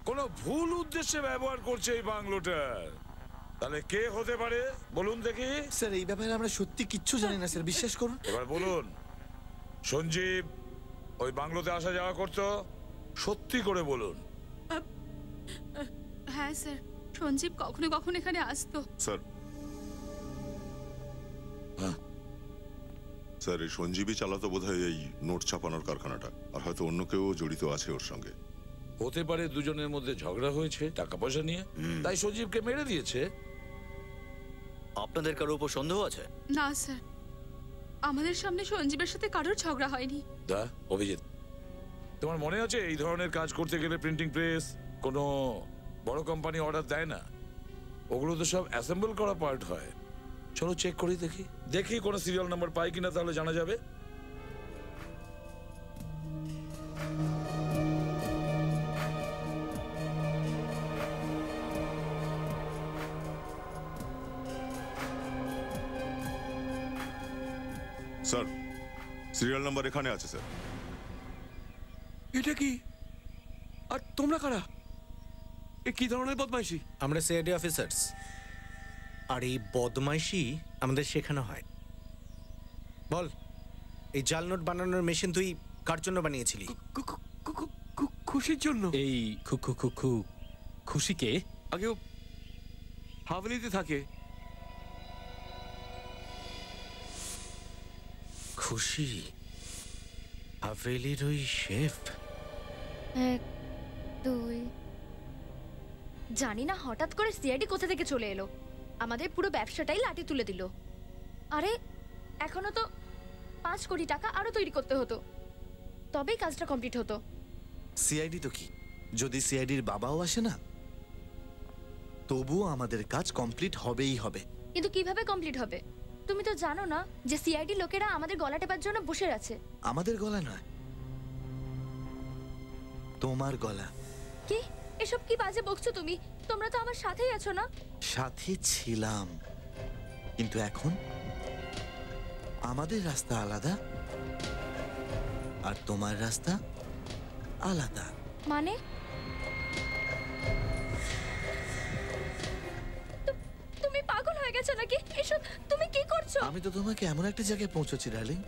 কোনো ভুল উদ্দেশ্যে ব্যবহার করছে এই বাংলোটার, তাহলে কে হতে পারে বলুন দেখি? স্যার এই ব্যাপারে আমরা সত্যি কিচ্ছু জানি না স্যার, বিশ্বাস করুন। এবার বলুন, সঞ্জীব ওই বাংলোতে আসা যাওয়া করতো? সত্যি করে বলুন। হ্যাঁ স্যার, সঞ্জীব কখনো কখনো এখানে আসতো। স্যার স্যার এই সঞ্জীবী চালাতো বোধহয় এই নোট ছাপানোর কারখানাটা, আর হয়তো অন্য কেউ জড়িত আছে ওর সঙ্গে। হতে পারে দুজনের মধ্যে ঝগড়া হয়েছে টাকা পয়সা নিয়ে, তাই সঞ্জীবকে মেরে দিয়েছে। আপনাদের কারো উপর সন্দেহ আছে? না স্যার, আমাদের সামনে সঞ্জীবের সাথে কারোর ঝগড়া হয়নি। দা অভিজিৎ, তোমার মনে আছে এই ধরনের কাজ করতে গেলে প্রিন্টিং প্রেস কোনো বড় কোম্পানি অর্ডার দেয় না, ওগুলো তো সব অ্যাসেম্বল করা পার্ট হয়। চলো চেক করি, দেখি কোনো সিরিয়াল নাম্বার পাই কিনা, তাহলে জানা যাবে। স্যার সিরিয়াল নাম্বার এখানে আছে স্যার। এটা কি? আর তোমরা কারা? এ কি ধরনের বদমাইশি? আমরা সিআইডি অফিসার্স, আর এই বদমাইশি আমাদের শেখানো হয়। বল, এই জাল নোট বানানোর মেশিন তুই কার জন্য বানিয়েছিলি? খুশির জন্য। এই খুশিকে আগেও হাভেলিতে থাকে। খুশি হাভেলির ওই শেফ? 1 2 জানি না হঠাৎ করে সিআইডি কোথা থেকে চলে এলো, আমাদের পুরো ব্যবসাটাই লাঠি তুলে দিল। আরে এখনো তো 5 কোটি টাকা আরো তৈরি করতে হতো, তবেই কাজটা কমপ্লিট হতো। সিআইডি তো কি, যদি সিআইডির বাবাও আসে না তবুও আমাদের কাজ কমপ্লিট হবেই হবে। কিন্তু কিভাবে কমপ্লিট হবে? তুমি তো জানো না যে সিআইডি লোকেরা আমাদের গলা টেপার জন্য বসে আছে। আমাদের গলা নয়, তোমার গলা। কি এসব কি বাজে বকছো তুমি? তোমরা তো আমার সাথেই আছো না? সাথে ছিলাম, কিন্তু এখন আমাদের রাস্তা আলাদা আর তোমার রাস্তা আলাদা। মানে তুমি পাগল হয়ে গেছো নাকি? এসব তুমি কি করছো? আমি তো তোমাকে এমন একটা জায়গায় পৌঁছেছি ডার্লিং,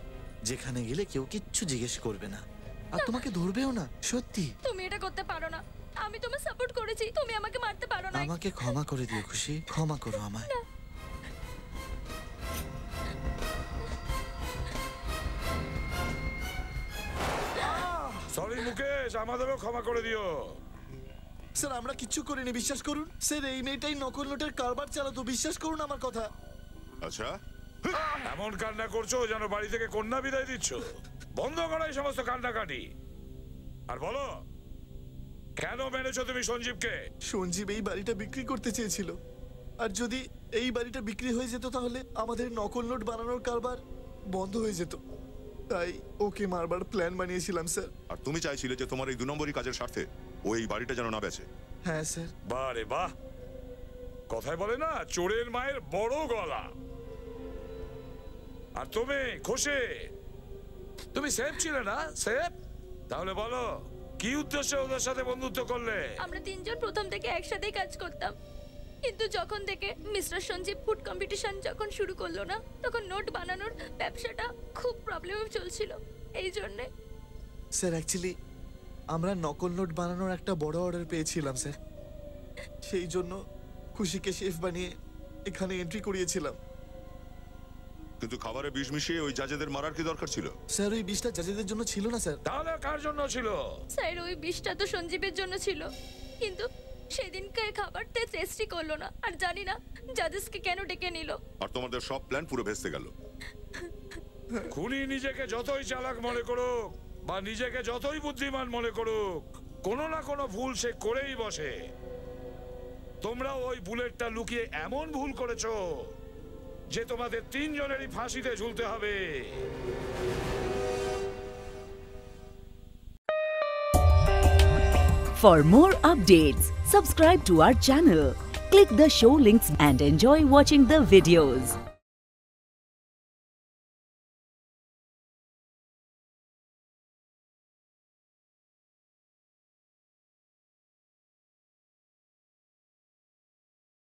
যেখানে গেলে কেউ কিচ্ছু জিজ্ঞেস করবে না, আর তোমাকে ধরবেও না। সত্যি তুমি এটা করতে পারো না। আমি তোমার সাপোর্ট করেছি, তুমি আমাকে মারতে পারো না। আমাকে ক্ষমা করে দিও খুশি, ক্ষমা করো আমায়। সরি মুকেশ, আমাদেরও ক্ষমা করে দিও। স্যার আমরা কিচ্ছু করিনি, বিশ্বাস করুন। স্যার এই মেয়েটাই নকল নোটের কারবার চালাতো, বিশ্বাস করুন আমার কথা। আচ্ছা এমন কান্না করছো যেন বাড়ি থেকে কন্যা বিদায় দিচ্ছ। বন্ধ করো এই সমস্ত কান্নাকাটি, আর বলো কেন মেরেছো তুমি সঞ্জীবকে? সঞ্জীব এই বাড়িটা বিক্রি করতে চেয়েছিল, আর যদি এই বাড়িটা বিক্রি হয়ে যেত তাহলে আমাদের নকল নোট বানানোর কারবার বন্ধ হয়ে যেত, তাই ওকে মারবার প্ল্যান বানিয়েছিলাম স্যার। আর তুমি চাইছিলে যে তোমার এই 2 নম্বরই কাজের স্বার্থে ও এই বাড়িটা যেন না বেচে? হ্যাঁ স্যার। বাহ রে বাহ, কথায় বলে না চোরের মায়ের বড় গলা। আর তুমি খুশি, তুমি সেফ ছিলে না? সেফ? তাহলে বলো কি উদ্দেশ্যে ওদের সাথে বন্ধুত্ব করলে? আমরা 3 জন প্রথম থেকে একসাথেই কাজ করতাম, কিন্তু যখন থেকে মিস্টার সঞ্জীব ফুড কম্পিটিশন যখন শুরু করলো না, তখন নোট বানানোর ব্যবসাটা খুব প্রবলেমে চলছিল। এই জন্য স্যার অ্যাকচুয়ালি আমরা নকল নোট বানানোর একটা বড় অর্ডার পেয়েছিলাম স্যার, সেই জন্য খুশিকে শেফ বানিয়ে এখানে এন্ট্রি করিয়েছিলাম। কিন্তু খাবারে বিষ মিশিয়ে ওই জাজেদের মারার কি দরকার ছিল? স্যার ওই বিষটা জাজেদের জন্য ছিল না স্যার। তাহলে কার জন্য ছিল? স্যার ওই বিষটা তো সঞ্জীবের জন্য ছিল, কিন্তু সেদিনকার খাবারটা টেস্টই করলো না, আর জানি না জাজেসকে কেন ডেকে নিল। আর তোমাদের সব প্ল্যান পুরো ভেস্তে গেল। খুনি নিজেকে যতই চালাক মনে করুক বা নিজেকে যতই বুদ্ধিমান মনে করুক, কোনো না কোনো ভুল সে করেই বসে। তোমরা ওই বুলেটটা লুকিয়ে এমন ভুল করেছো যে তোমাদের 3 জনেরই ফাঁসিতে ঝুলতে হবে। For more updates, subscribe to our channel, click the show links and enjoy watching the videos.